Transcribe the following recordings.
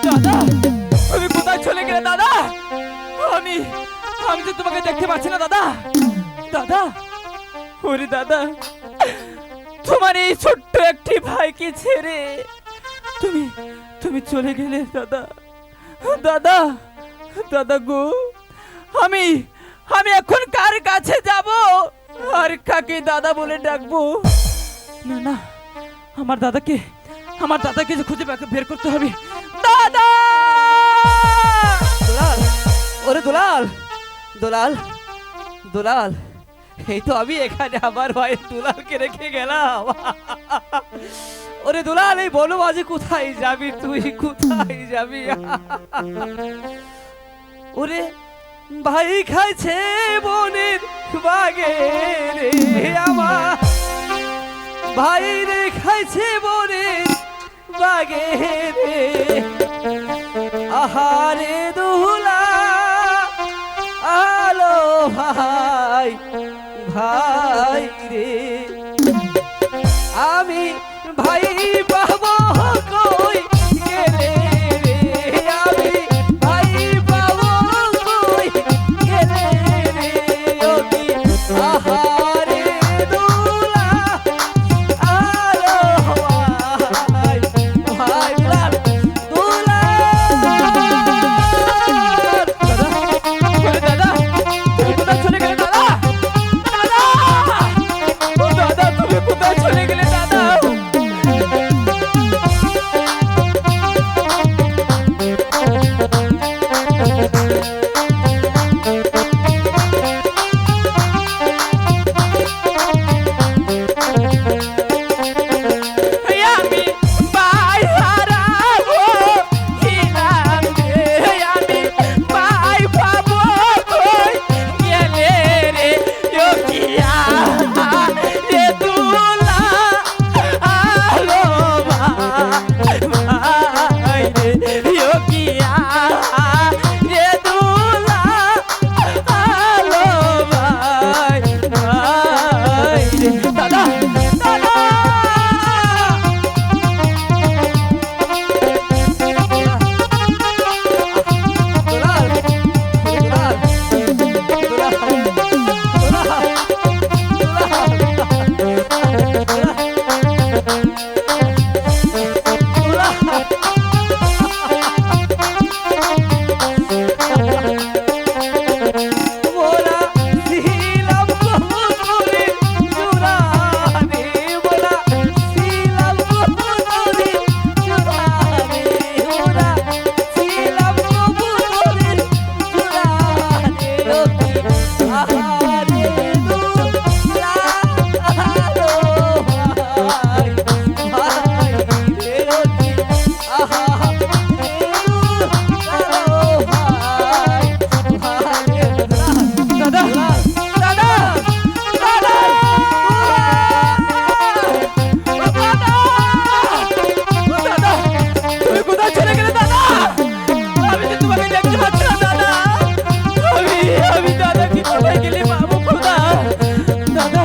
দাদা তুমি কোথায় চলে গেলে দাদা? আমি আমি তো তোমাকে দেখতে পাচ্ছি না দাদা। দাদা, ওরে দাদা, তোমার এই ছোট্ট একটি ভাইকে ছেড়ে তুমি তুমি চলে গেলে দাদা। দাদা, দাদা গো, আমি আমি এখন কার কাছে যাব আর কাকে দাদা বলে ডাকবো? না না, আমার দাদাকে যে খুঁজে বের করতে হবে। দাদা! দুলাল, ওরে দুলাল, দুলাল, দুলাল, এই তো আমি এখানে আমার ভাই দুলালকে রেখে গেলাম। ওরে দুলাল, এই বলো আজ কোথায় যাবি তুই, কোথায় যাবি? ওরে ভাই খাইছে বনের বাগে রে, আমার ভাই রে খাইছে বনের বাগে রে। আহারে দুলা আলো ভাই, ভাই রে, আমি ভাই পাবো কই গেলে রে, আমি ভাই পাবো কই গেলে রে। ওকি আহারে দুলা আলো ভাই, ভাই দুলাল, দুলাল। দাদা, তুমি কোথায় চলে গেলে দাদা? দাদা, ও দাদা, তুমি কোথায় চলে গেলে দাদা? আমি ভাই হারাবো হিলাম রে, আমি ভাই পাবো কই গেলে রে। ইয়োগিয়া রে দুলা আলো ভাই রে, ইয়োগিয়া রে দুলা আলো ভাই, ভাই রে। দাদা, দাদা! দুলাল, দুলাল, মোরা ছিলাম কবুতরের জোড়া রে, মোরা ছিলাম কবুতরের জোড়া রে, মোরা ছিলাম কবুতরের জোড়া রে। ওকি আহারে দুলা আলো ভাই, ভাই রে। ওকি আহারে দুলা আলো ভাই, ভাই রে। দাদা, দাদা, দাদা, দাদা, তুমি কোথায় চলে গেলে দাদা? আমি তো তোমাকে দেখতে পাচ্ছি না দাদা। আমি দাদা কি কোথায় গেলে বাবু খোদা? দাদা,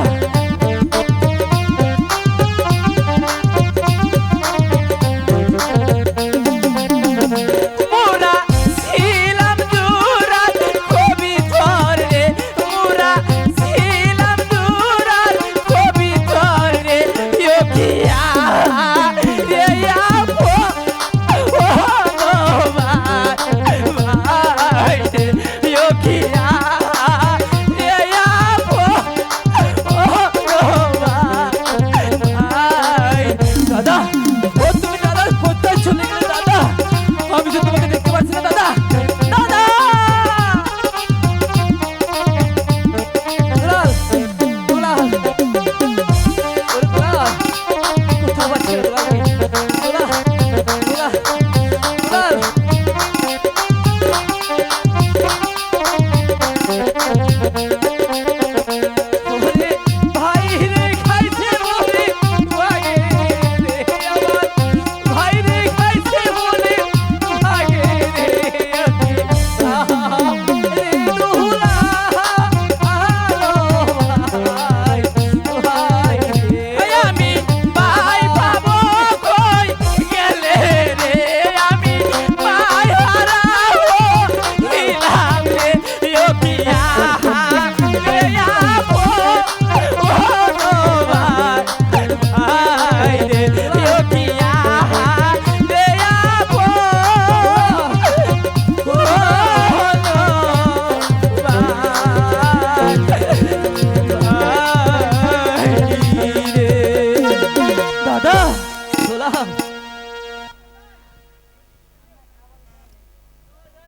মোরা ছিলাম জোড়ার কবিতর রে, মোরা ছিলাম জোড়ার কবিতর রে। ইয়োগিয়া রে আপো ও ভাই, ভাই রে। ইয়োগিয়া রে আপো ও ভাই, ভাই। দাদা, ও তুমি দাদা কোথায় চলে গেলে দাদা? আমি তো তোমাকে দেখতে পাচ্ছি না দাদা। দাদা! দুলাল, দুলাল, ওরে দুলাল, কোথাও পাচ্ছি না দুলাল।